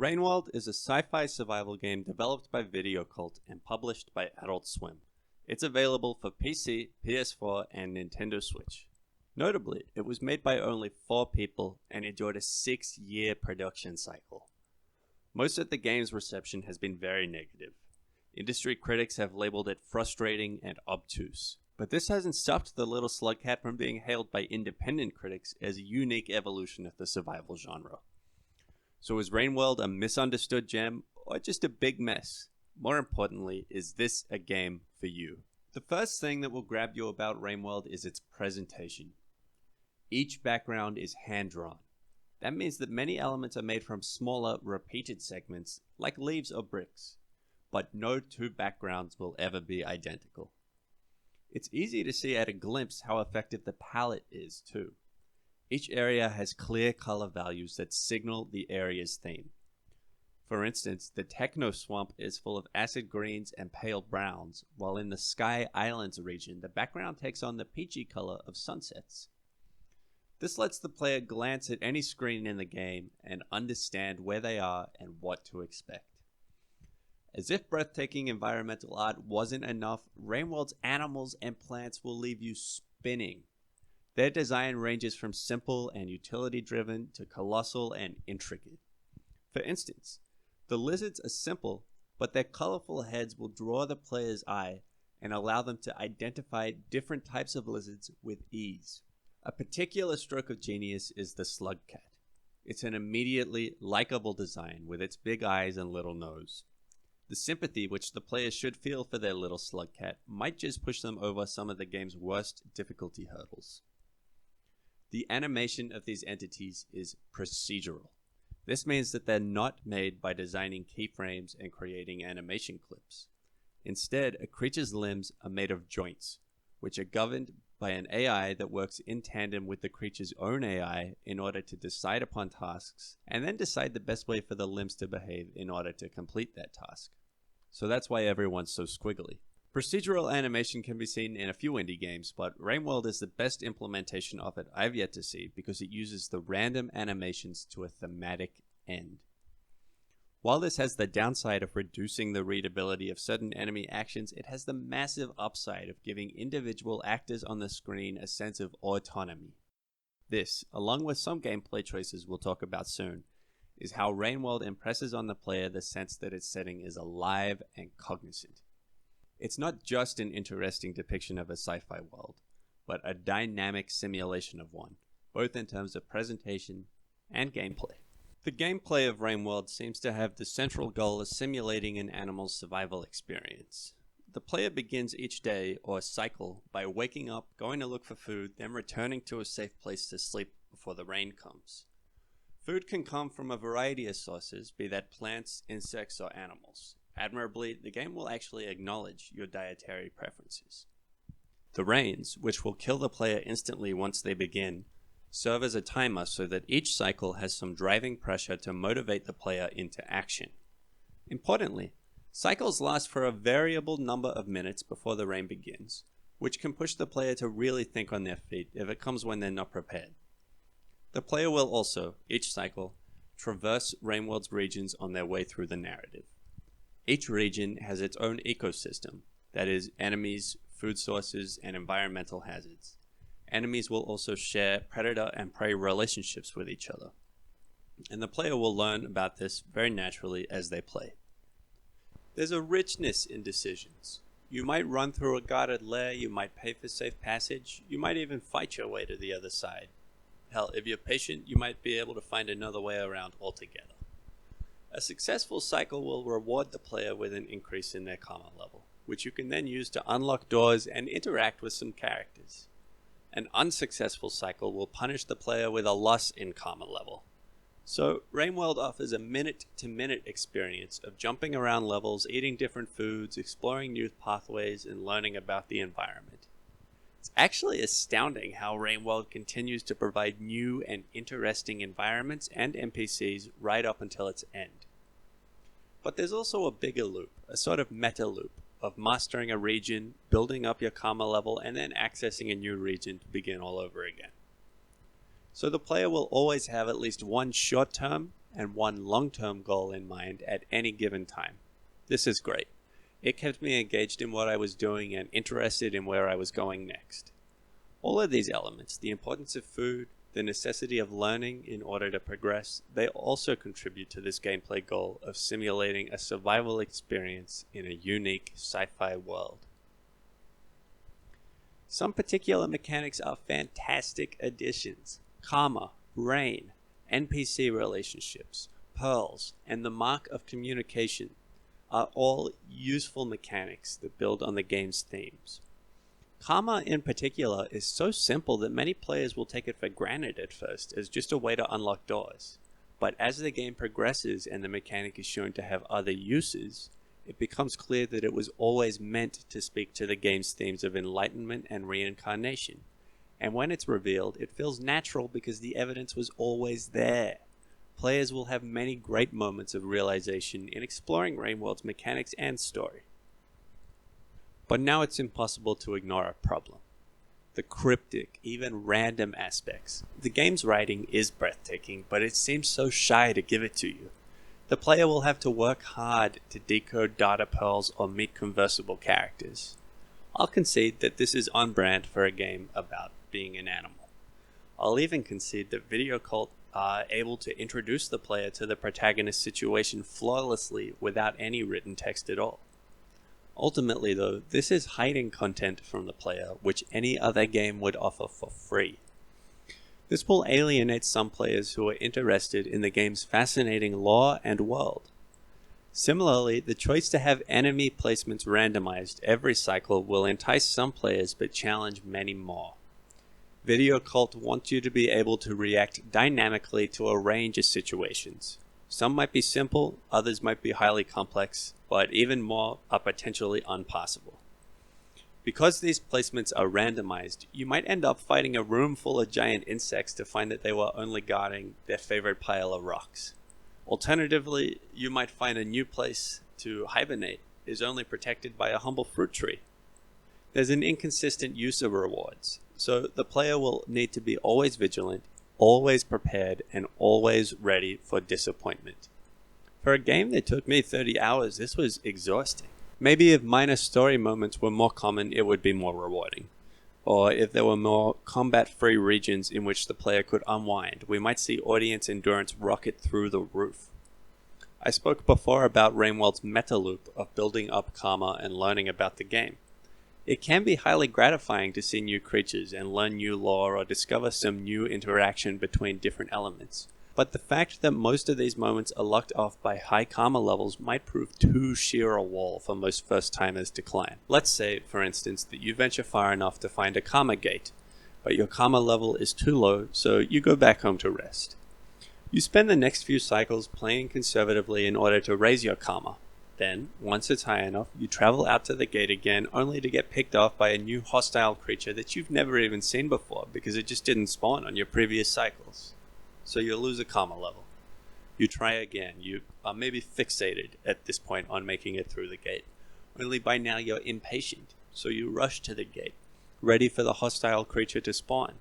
Rainworld is a sci-fi survival game developed by VideoCult and published by Adult Swim. It's available for PC, PS4, and Nintendo Switch. Notably, it was made by only 4 people and endured a 6-year production cycle. Most of the game's reception has been very negative. Industry critics have labeled it frustrating and obtuse. But this hasn't stopped the little slugcat from being hailed by independent critics as a unique evolution of the survival genre. So is Rainworld a misunderstood gem or just a big mess? More importantly, is this a game for you? The first thing that will grab you about Rainworld is its presentation. Each background is hand-drawn. That means that many elements are made from smaller, repeated segments, like leaves or bricks. But no two backgrounds will ever be identical. It's easy to see at a glimpse how effective the palette is, too. Each area has clear color values that signal the area's theme. For instance, the Techno Swamp is full of acid greens and pale browns, while in the Sky Islands region, the background takes on the peachy color of sunsets. This lets the player glance at any screen in the game and understand where they are and what to expect. As if breathtaking environmental art wasn't enough, Rainworld's animals and plants will leave you spinning. Their design ranges from simple and utility-driven to colossal and intricate. For instance, the lizards are simple, but their colorful heads will draw the player's eye and allow them to identify different types of lizards with ease. A particular stroke of genius is the slug cat. It's an immediately likable design with its big eyes and little nose. The sympathy which the players should feel for their little slug cat might just push them over some of the game's worst difficulty hurdles. The animation of these entities is procedural. This means that they're not made by designing keyframes and creating animation clips. Instead, a creature's limbs are made of joints, which are governed by an AI that works in tandem with the creature's own AI in order to decide upon tasks, and then decide the best way for the limbs to behave in order to complete that task. So that's why everyone's so squiggly. Procedural animation can be seen in a few indie games, but Rainworld is the best implementation of it I've yet to see because it uses the random animations to a thematic end. While this has the downside of reducing the readability of certain enemy actions, it has the massive upside of giving individual actors on the screen a sense of autonomy. This, along with some gameplay choices we'll talk about soon, is how Rainworld impresses on the player the sense that its setting is alive and cognizant. It's not just an interesting depiction of a sci-fi world, but a dynamic simulation of one, both in terms of presentation and gameplay. The gameplay of Rainworld seems to have the central goal of simulating an animal's survival experience. The player begins each day, or cycle, by waking up, going to look for food, then returning to a safe place to sleep before the rain comes. Food can come from a variety of sources, be that plants, insects, or animals. Admirably, the game will actually acknowledge your dietary preferences. The rains, which will kill the player instantly once they begin, serve as a timer so that each cycle has some driving pressure to motivate the player into action. Importantly, cycles last for a variable number of minutes before the rain begins, which can push the player to really think on their feet if it comes when they're not prepared. The player will also, each cycle, traverse Rainworld's regions on their way through the narrative. Each region has its own ecosystem, that is, enemies, food sources, and environmental hazards. Enemies will also share predator and prey relationships with each other, and the player will learn about this very naturally as they play. There's a richness in decisions. You might run through a guarded lair, you might pay for safe passage, you might even fight your way to the other side. Hell, if you're patient, you might be able to find another way around altogether. A successful cycle will reward the player with an increase in their karma level, which you can then use to unlock doors and interact with some characters. An unsuccessful cycle will punish the player with a loss in karma level. So, Rainworld offers a minute-to-minute experience of jumping around levels, eating different foods, exploring new pathways, and learning about the environment. It's actually astounding how Rainworld continues to provide new and interesting environments and NPCs right up until its end. But there's also a bigger loop, a sort of meta loop, of mastering a region, building up your karma level, and then accessing a new region to begin all over again. So the player will always have at least one short-term, and one long-term goal in mind at any given time. This is great. It kept me engaged in what I was doing and interested in where I was going next. All of these elements, the importance of food, the necessity of learning in order to progress, they also contribute to this gameplay goal of simulating a survival experience in a unique sci-fi world. Some particular mechanics are fantastic additions. Karma, rain, NPC relationships, pearls, and the mark of communication are all useful mechanics that build on the game's themes. Karma in particular is so simple that many players will take it for granted at first as just a way to unlock doors. But as the game progresses and the mechanic is shown to have other uses, it becomes clear that it was always meant to speak to the game's themes of enlightenment and reincarnation. And when it's revealed, it feels natural because the evidence was always there. Players will have many great moments of realization in exploring Rainworld's mechanics and story. But now it's impossible to ignore a problem. The cryptic, even random aspects. The game's writing is breathtaking, but it seems so shy to give it to you. The player will have to work hard to decode data pearls or meet conversible characters. I'll concede that this is on brand for a game about being an animal. I'll even concede that Video Cult are able to introduce the player to the protagonist's situation flawlessly without any written text at all. Ultimately though, this is hiding content from the player which any other game would offer for free. This will alienate some players who are interested in the game's fascinating lore and world. Similarly, the choice to have enemy placements randomized every cycle will entice some players but challenge many more. Video Cult wants you to be able to react dynamically to a range of situations. Some might be simple, others might be highly complex, but even more are potentially impossible. Because these placements are randomized, you might end up fighting a room full of giant insects to find that they were only guarding their favorite pile of rocks. Alternatively, you might find a new place to hibernate is only protected by a humble fruit tree. There's an inconsistent use of rewards, so the player will need to be always vigilant, always prepared, and always ready for disappointment. For a game that took me 30 hours, this was exhausting. Maybe if minor story moments were more common, it would be more rewarding. Or if there were more combat-free regions in which the player could unwind, we might see audience endurance rocket through the roof. I spoke before about Rainworld's meta loop of building up karma and learning about the game. It can be highly gratifying to see new creatures and learn new lore or discover some new interaction between different elements. But the fact that most of these moments are locked off by high karma levels might prove too sheer a wall for most first-timers to climb. Let's say, for instance, that you venture far enough to find a karma gate, but your karma level is too low, so you go back home to rest. You spend the next few cycles playing conservatively in order to raise your karma. Then, once it's high enough, you travel out to the gate again only to get picked off by a new hostile creature that you've never even seen before because it just didn't spawn on your previous cycles. So you lose a karma level. You try again. You are maybe fixated at this point on making it through the gate. Only by now you're impatient, so you rush to the gate, ready for the hostile creature to spawn.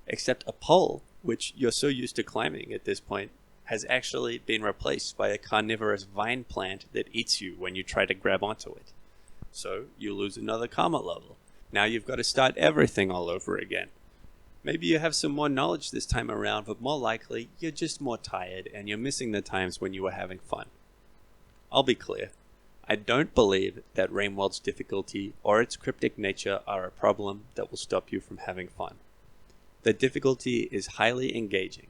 Except a pole, which you're so used to climbing at this point, has actually been replaced by a carnivorous vine plant that eats you when you try to grab onto it. So you lose another karma level. Now you've got to start everything all over again. Maybe you have some more knowledge this time around, but more likely you're just more tired and you're missing the times when you were having fun. I'll be clear. I don't believe that Rainworld's difficulty or its cryptic nature are a problem that will stop you from having fun. The difficulty is highly engaging.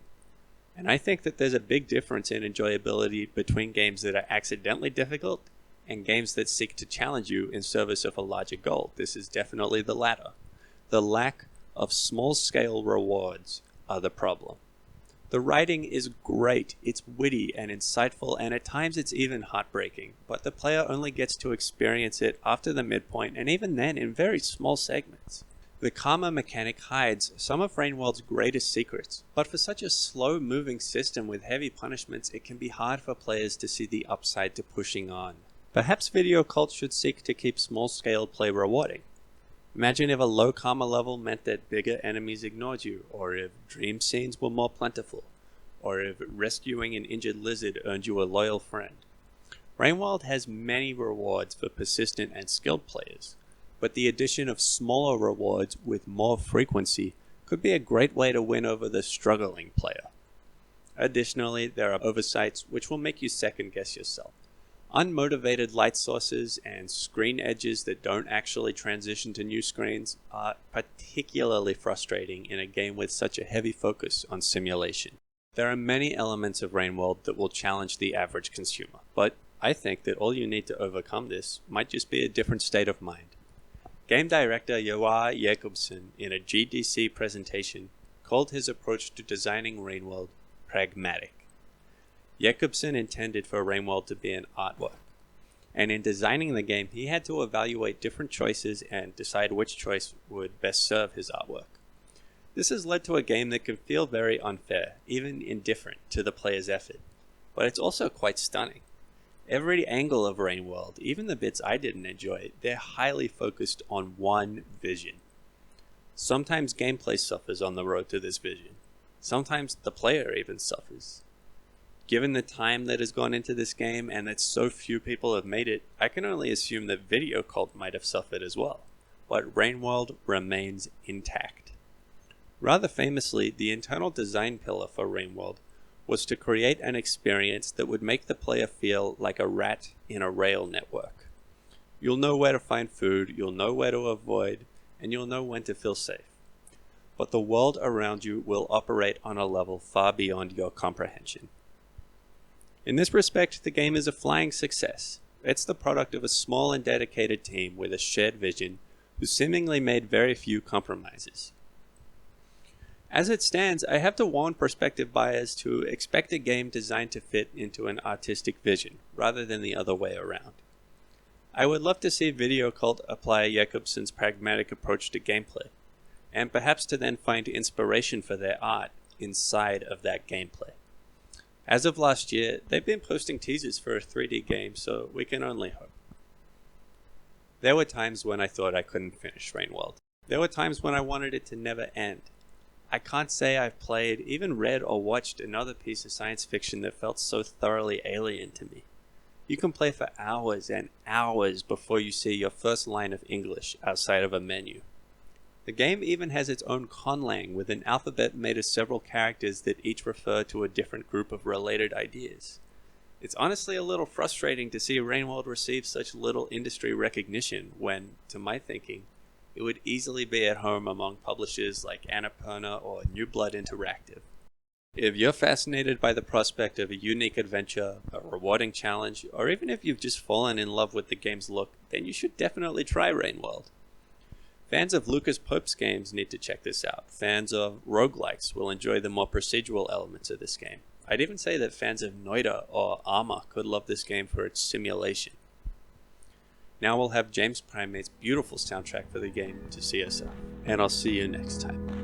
And I think that there's a big difference in enjoyability between games that are accidentally difficult and games that seek to challenge you in service of a larger goal. This is definitely the latter. The lack of small-scale rewards are the problem. The writing is great, it's witty and insightful, and at times it's even heartbreaking, but the player only gets to experience it after the midpoint, and even then in very small segments. The karma mechanic hides some of Rainworld's greatest secrets, but for such a slow-moving system with heavy punishments, it can be hard for players to see the upside to pushing on. Perhaps Video Cult should seek to keep small-scale play rewarding. Imagine if a low karma level meant that bigger enemies ignored you, or if dream scenes were more plentiful, or if rescuing an injured lizard earned you a loyal friend. Rainworld has many rewards for persistent and skilled players, but the addition of smaller rewards with more frequency could be a great way to win over the struggling player. Additionally, there are oversights which will make you second guess yourself. Unmotivated light sources and screen edges that don't actually transition to new screens are particularly frustrating in a game with such a heavy focus on simulation. There are many elements of Rainworld that will challenge the average consumer, but I think that all you need to overcome this might just be a different state of mind. Game director Joar Jacobsen, in a GDC presentation, called his approach to designing Rainworld pragmatic. Jacobsen intended for Rainworld to be an artwork, and in designing the game he had to evaluate different choices and decide which choice would best serve his artwork. This has led to a game that can feel very unfair, even indifferent to the player's effort, but it's also quite stunning. Every angle of Rainworld, even the bits I didn't enjoy, they're highly focused on one vision. Sometimes gameplay suffers on the road to this vision. Sometimes the player even suffers. Given the time that has gone into this game and that so few people have made it, I can only assume that Video Cult might have suffered as well, but Rainworld remains intact. Rather famously, the internal design pillar for Rainworld was to create an experience that would make the player feel like a rat in a rail network. You'll know where to find food, you'll know where to avoid, and you'll know when to feel safe. But the world around you will operate on a level far beyond your comprehension. In this respect, the game is a flying success. It's the product of a small and dedicated team with a shared vision who seemingly made very few compromises. As it stands, I have to warn prospective buyers to expect a game designed to fit into an artistic vision, rather than the other way around. I would love to see Video Cult apply Jacobsen's pragmatic approach to gameplay, and perhaps to then find inspiration for their art inside of that gameplay. As of last year, they've been posting teasers for a 3D game, so we can only hope. There were times when I thought I couldn't finish Rainworld. There were times when I wanted it to never end. I can't say I've played, even read or watched another piece of science fiction that felt so thoroughly alien to me. You can play for hours and hours before you see your first line of English outside of a menu. The game even has its own conlang with an alphabet made of several characters that each refer to a different group of related ideas. It's honestly a little frustrating to see Rainworld receive such little industry recognition when, to my thinking, it would easily be at home among publishers like Annapurna or New Blood Interactive. If you're fascinated by the prospect of a unique adventure, a rewarding challenge, or even if you've just fallen in love with the game's look, then you should definitely try Rainworld. Fans of Lucas Pope's games need to check this out. Fans of roguelikes will enjoy the more procedural elements of this game. I'd even say that fans of Noita or Arma could love this game for its simulation. Now we'll have James Primate's beautiful soundtrack for the game to see us out, and I'll see you next time.